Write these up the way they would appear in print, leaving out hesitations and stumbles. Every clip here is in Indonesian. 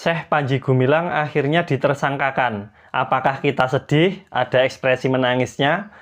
Syekh Panji Gumilang akhirnya ditersangkakan. Apakah kita sedih? Ada ekspresi menangisnya.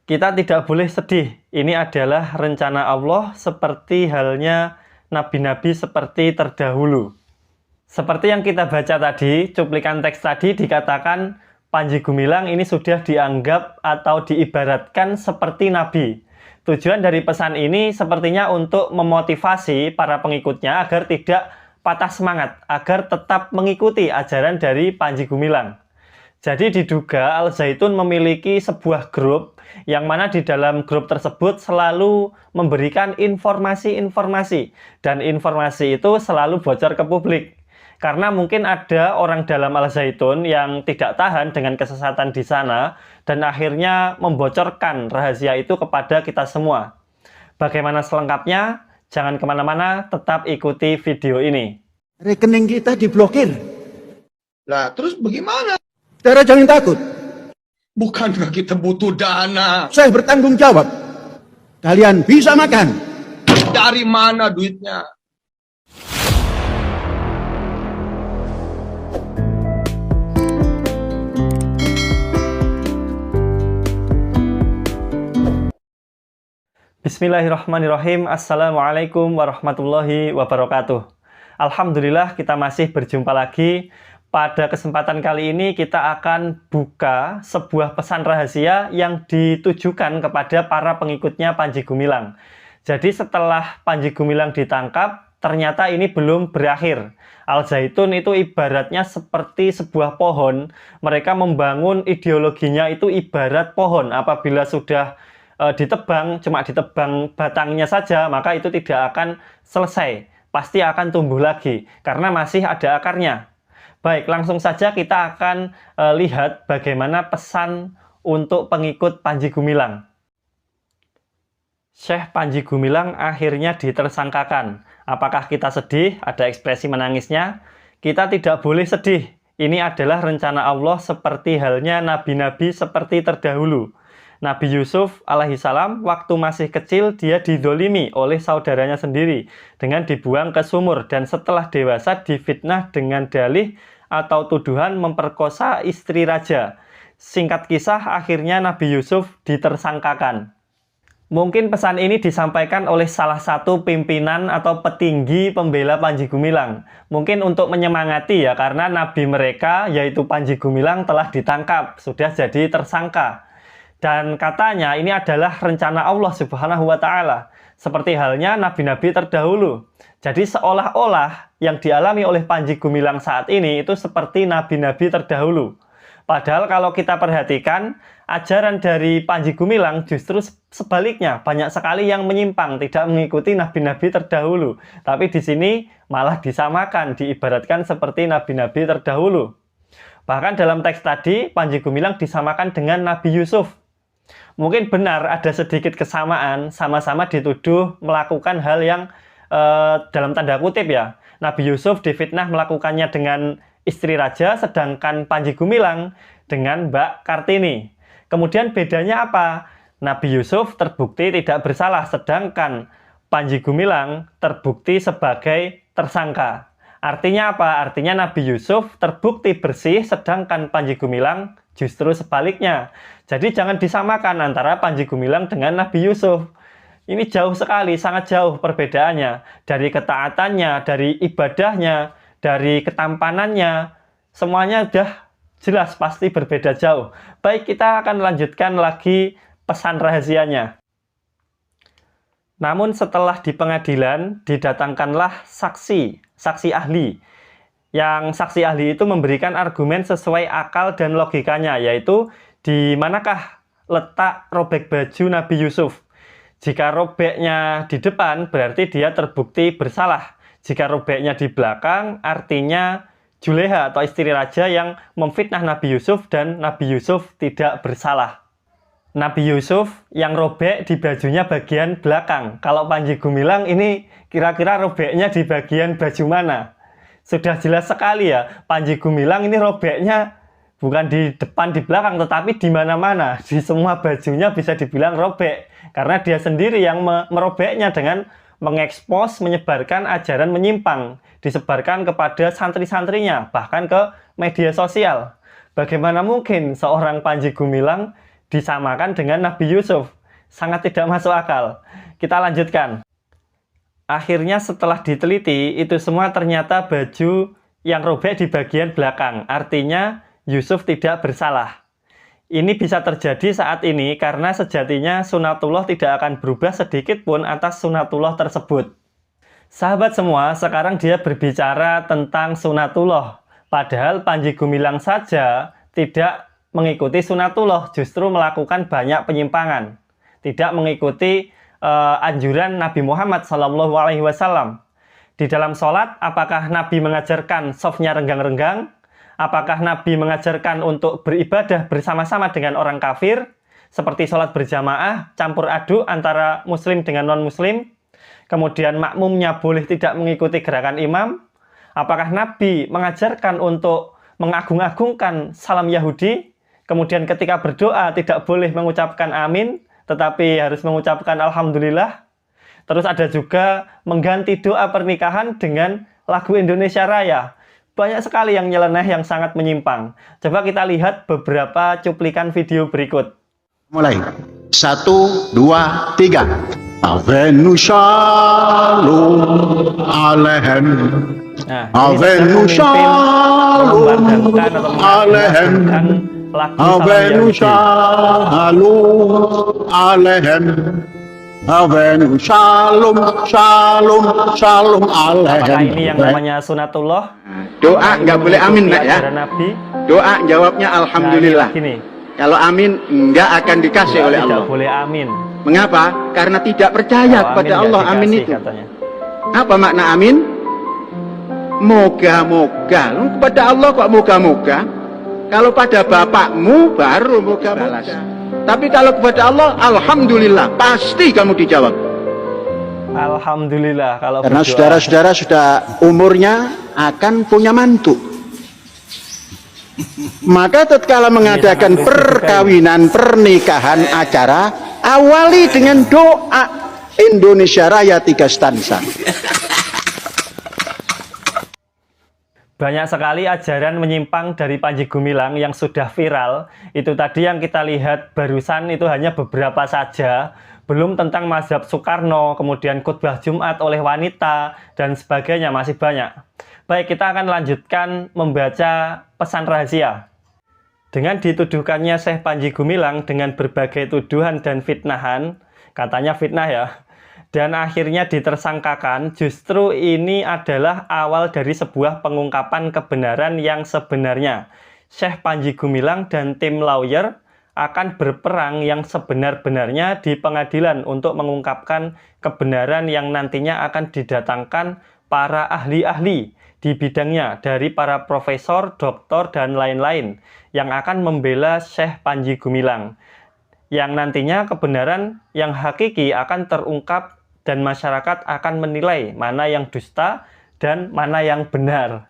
Kita tidak boleh sedih. Ini adalah rencana Allah seperti halnya nabi-nabi seperti terdahulu. Seperti yang kita baca tadi, cuplikan teks tadi dikatakan Panji Gumilang ini sudah dianggap atau diibaratkan seperti nabi. Tujuan dari pesan ini sepertinya untuk memotivasi para pengikutnya agar tidak patah semangat, agar tetap mengikuti ajaran dari Panji Gumilang. Jadi diduga Al Zaitun memiliki sebuah grup yang mana di dalam grup tersebut selalu memberikan informasi-informasi dan informasi itu selalu bocor ke publik. Karena mungkin ada orang dalam Al Zaitun yang tidak tahan dengan kesesatan di sana dan akhirnya membocorkan rahasia itu kepada kita semua. Bagaimana selengkapnya? Jangan kemana-mana, tetap ikuti video ini. Rekening kita diblokir. Lah, terus bagaimana? Saudara jangan takut. Bukankah kita butuh dana? Saya bertanggung jawab. Kalian bisa makan. Dari mana duitnya? Bismillahirrahmanirrahim. Assalamualaikum warahmatullahi wabarakatuh. Alhamdulillah kita masih berjumpa lagi. Pada kesempatan kali ini kita akan buka sebuah pesan rahasia yang ditujukan kepada para pengikutnya Panji Gumilang. Jadi setelah Panji Gumilang ditangkap, ternyata ini belum berakhir. Al Zaitun itu ibaratnya seperti sebuah pohon. Mereka membangun ideologinya itu ibarat pohon. Apabila sudah ditebang, cuma ditebang batangnya saja, maka itu tidak akan selesai. Pasti akan tumbuh lagi, karena masih ada akarnya. Baik, langsung saja kita akan lihat bagaimana pesan untuk pengikut Panji Gumilang. Syekh Panji Gumilang akhirnya ditersangkakan. Apakah kita sedih? Ada ekspresi menangisnya. Kita tidak boleh sedih. Ini adalah rencana Allah seperti halnya nabi-nabi seperti terdahulu. Nabi Yusuf alaihissalam waktu masih kecil dia didolimi oleh saudaranya sendiri dengan dibuang ke sumur dan setelah dewasa difitnah dengan dalih atau tuduhan memperkosa istri raja. Singkat kisah akhirnya Nabi Yusuf ditersangkakan. Mungkin pesan ini disampaikan oleh salah satu pimpinan atau petinggi pembela Panji Gumilang. Mungkin untuk menyemangati ya, karena nabi mereka yaitu Panji Gumilang telah ditangkap, sudah jadi tersangka. Dan katanya ini adalah rencana Allah Subhanahu wa Ta'ala, seperti halnya nabi-nabi terdahulu. Jadi seolah-olah yang dialami oleh Panji Gumilang saat ini itu seperti nabi-nabi terdahulu. Padahal kalau kita perhatikan, ajaran dari Panji Gumilang justru sebaliknya, banyak sekali yang menyimpang, tidak mengikuti nabi-nabi terdahulu. Tapi di sini malah disamakan, diibaratkan seperti nabi-nabi terdahulu. Bahkan dalam teks tadi, Panji Gumilang disamakan dengan Nabi Yusuf. Mungkin benar ada sedikit kesamaan, sama-sama dituduh melakukan hal yang dalam tanda kutip ya. Nabi Yusuf difitnah melakukannya dengan istri raja, sedangkan Panji Gumilang dengan Mbak Kartini. Kemudian bedanya apa? Nabi Yusuf terbukti tidak bersalah, sedangkan Panji Gumilang terbukti sebagai tersangka. Artinya apa? Artinya Nabi Yusuf terbukti bersih, sedangkan Panji Gumilang justru sebaliknya. Jadi jangan disamakan antara Panji Gumilang dengan Nabi Yusuf. Ini jauh sekali, sangat jauh perbedaannya. Dari ketaatannya, dari ibadahnya, dari ketampanannya, semuanya sudah jelas pasti berbeda jauh. Baik, kita akan lanjutkan lagi pesan rahasianya. Namun setelah di pengadilan, didatangkanlah saksi ahli. Yang saksi ahli itu memberikan argumen sesuai akal dan logikanya, yaitu di manakah letak robek baju Nabi Yusuf. Jika robeknya di depan, berarti dia terbukti bersalah. Jika robeknya di belakang, artinya Juleha atau istri raja yang memfitnah Nabi Yusuf dan Nabi Yusuf tidak bersalah. Nabi Yusuf yang robek di bajunya bagian belakang. Kalau Panji Gumilang ini kira-kira robeknya di bagian baju mana? Sudah jelas sekali ya, Panji Gumilang ini robeknya bukan di depan, di belakang, tetapi di mana-mana. Di semua bajunya bisa dibilang robek. Karena dia sendiri yang merobeknya dengan mengekspos, menyebarkan ajaran menyimpang, disebarkan kepada santri-santrinya, bahkan ke media sosial. Bagaimana mungkin seorang Panji Gumilang disamakan dengan Nabi Yusuf? Sangat tidak masuk akal. Kita lanjutkan. Akhirnya setelah diteliti, itu semua ternyata baju yang robek di bagian belakang. Artinya Yusuf tidak bersalah. Ini bisa terjadi saat ini karena sejatinya sunatullah tidak akan berubah sedikit pun atas sunatullah tersebut. Sahabat semua, sekarang dia berbicara tentang sunatullah. Padahal Panji Gumilang saja tidak mengikuti sunatullah, justru melakukan banyak penyimpangan. Tidak mengikuti anjuran Nabi Muhammad SAW. Di dalam sholat, apakah Nabi mengajarkan softnya renggang-renggang? Apakah Nabi mengajarkan untuk beribadah bersama-sama dengan orang kafir? Seperti sholat berjamaah, campur aduk antara muslim dengan non-muslim? Kemudian makmumnya boleh tidak mengikuti gerakan imam? Apakah Nabi mengajarkan untuk mengagung-agungkan salam Yahudi? Kemudian ketika berdoa tidak boleh mengucapkan amin, tetapi harus mengucapkan alhamdulillah. Terus ada juga mengganti doa pernikahan dengan lagu Indonesia Raya. Banyak sekali yang nyeleneh yang sangat menyimpang. Coba kita lihat beberapa cuplikan video berikut. Mulai. 1, 2, 3. Avenu shalom alehem. Nah, Avenu shalom alehem. Avenu shalom alehem. Avenu shalom shalom shalom Apakah alehem. ini yang namanya sunatullah? Doa nggak boleh amin, Nak, ya. Ajaran Nabi. Doa jawabnya alhamdulillah. Nah, ini Kalau amin nggak akan dikasih oleh tidak Allah. boleh amin. Mengapa? Karena tidak percaya Kalau kepada nggak Allah. Amin dikasih, itu. katanya. Apa makna amin? Moga-moga. Lu kepada Allah kok moga-moga? Kalau pada bapakmu baru moga-moga. Tapi kalau kepada Allah, alhamdulillah, pasti kamu dijawab. Alhamdulillah kalau Karena berdoa. saudara-saudara sudah umurnya akan punya mantu. Maka tatkala mengadakan perkawinan, pernikahan, acara, awali dengan doa Indonesia Raya 3 stanza. Banyak sekali ajaran menyimpang dari Panji Gumilang yang sudah viral. Itu tadi yang kita lihat barusan itu hanya beberapa saja. Belum tentang mazhab Soekarno, kemudian khutbah Jumat oleh wanita, dan sebagainya, masih banyak. Baik, kita akan lanjutkan membaca pesan rahasia. Dengan dituduhkannya Syekh Panji Gumilang dengan berbagai tuduhan dan fitnahan, katanya fitnah ya, dan akhirnya ditersangkakan, justru ini adalah awal dari sebuah pengungkapan kebenaran yang sebenarnya. Syekh Panji Gumilang dan tim lawyer akan berperang yang sebenar-benarnya di pengadilan untuk mengungkapkan kebenaran yang nantinya akan didatangkan para ahli-ahli di bidangnya dari para profesor, doktor, dan lain-lain yang akan membela Syekh Panji Gumilang. Yang nantinya kebenaran yang hakiki akan terungkap dan masyarakat akan menilai mana yang dusta dan mana yang benar.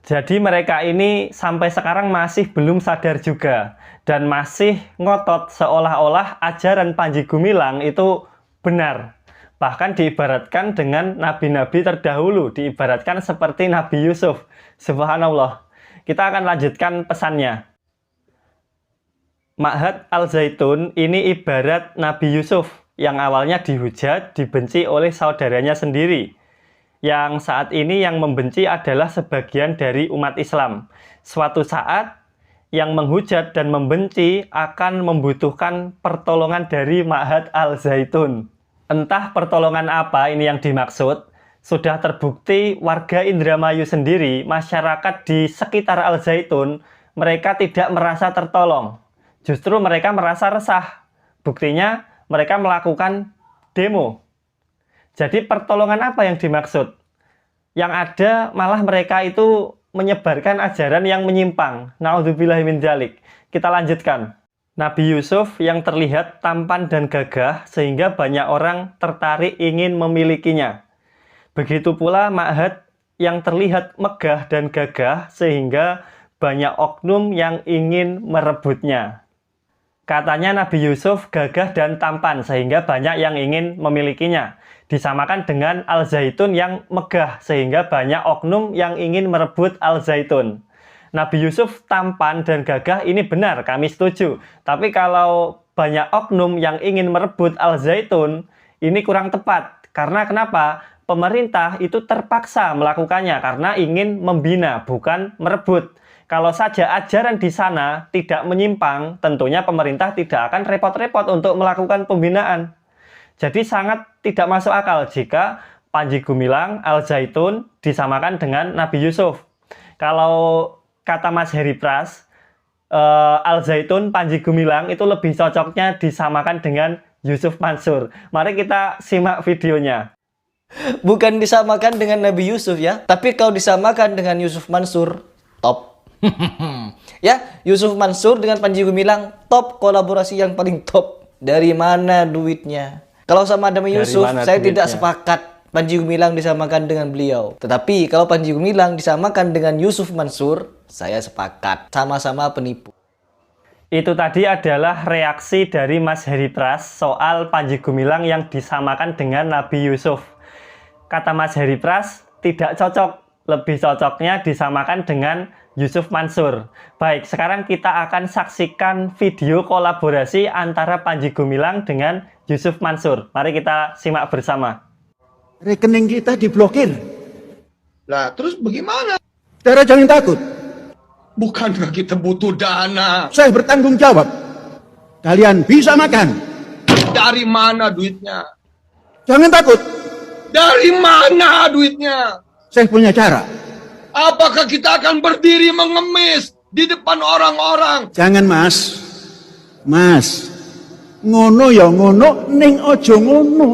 Jadi mereka ini sampai sekarang masih belum sadar juga dan masih ngotot seolah-olah ajaran Panji Gumilang itu benar. Bahkan diibaratkan dengan nabi-nabi terdahulu, diibaratkan seperti Nabi Yusuf. Subhanallah. Kita akan lanjutkan pesannya. Ma'had Al-Zaitun ini ibarat Nabi Yusuf yang awalnya dihujat, dibenci oleh saudaranya sendiri. Yang saat ini yang membenci adalah sebagian dari umat Islam. Suatu saat yang menghujat dan membenci akan membutuhkan pertolongan dari Ma'had Al-Zaitun. Entah pertolongan apa ini yang dimaksud. Sudah terbukti warga Indramayu sendiri, masyarakat di sekitar Al-Zaitun, mereka tidak merasa tertolong. Justru mereka merasa resah. Buktinya mereka melakukan demo. Jadi pertolongan apa yang dimaksud? Yang ada malah mereka itu menyebarkan ajaran yang menyimpang. Na'udzubillahi min dzalik. Kita lanjutkan. Nabi Yusuf yang terlihat tampan dan gagah sehingga banyak orang tertarik ingin memilikinya. Begitu pula Ma'had yang terlihat megah dan gagah sehingga banyak oknum yang ingin merebutnya. Katanya Nabi Yusuf gagah dan tampan sehingga banyak yang ingin memilikinya. Disamakan dengan Al-Zaitun yang megah sehingga banyak oknum yang ingin merebut Al-Zaitun. Nabi Yusuf tampan dan gagah ini benar, kami setuju. Tapi kalau banyak oknum yang ingin merebut Al-Zaitun, ini kurang tepat. Karena kenapa? Pemerintah itu terpaksa melakukannya karena ingin membina, bukan merebut. Kalau saja ajaran di sana tidak menyimpang, tentunya pemerintah tidak akan repot-repot untuk melakukan pembinaan. Jadi sangat tidak masuk akal jika Panji Gumilang, Al-Zaitun disamakan dengan Nabi Yusuf. Kalau kata Mas Heri Pras, Al-Zaitun, Panji Gumilang itu lebih cocoknya disamakan dengan Yusuf Mansur. Mari kita simak videonya. Bukan disamakan dengan Nabi Yusuf ya, tapi kalau disamakan dengan Yusuf Mansur, top. Ya, Yusuf Mansur dengan Panji Gumilang, top, kolaborasi yang paling top. Dari mana duitnya? Kalau sama Nabi Yusuf, saya tidak sepakat Panji Gumilang disamakan dengan beliau. Tetapi kalau Panji Gumilang disamakan dengan Yusuf Mansur, saya sepakat. Sama-sama penipu. Itu tadi adalah reaksi dari Mas Heri Pras soal Panji Gumilang yang disamakan dengan Nabi Yusuf. Kata Mas Heri Pras, tidak cocok. Lebih cocoknya disamakan dengan Yusuf Mansur. Baik, sekarang kita akan saksikan video kolaborasi antara Panji Gumilang dengan Yusuf Mansur. Mari kita simak bersama. Rekening kita diblokir. Lah, terus bagaimana? Saudara jangan takut. Bukankah kita butuh dana? Saya bertanggung jawab. Kalian bisa makan. Dari mana duitnya? Jangan takut. Dari mana duitnya? Saya punya cara. Apakah kita akan berdiri mengemis di depan orang-orang? Jangan mas. Mas. Ngono ya ngono, ning ojo ngono.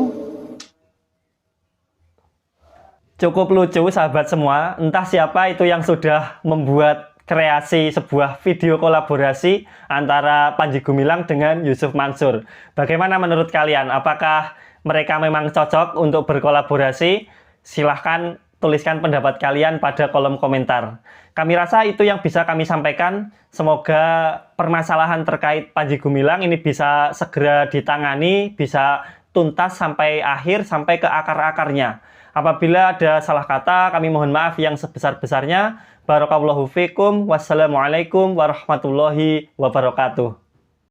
Cukup lucu sahabat semua, entah siapa itu yang sudah membuat kreasi sebuah video kolaborasi antara Panji Gumilang dengan Yusuf Mansur. Bagaimana menurut kalian? Apakah mereka memang cocok untuk berkolaborasi? Silahkan tuliskan pendapat kalian pada kolom komentar. Kami rasa itu yang bisa kami sampaikan. Semoga permasalahan terkait Panji Gumilang ini bisa segera ditangani, bisa tuntas sampai akhir, sampai ke akar-akarnya. Apabila ada salah kata, kami mohon maaf yang sebesar-besarnya. Barakallahu fikum. Wassalamualaikum warahmatullahi wabarakatuh.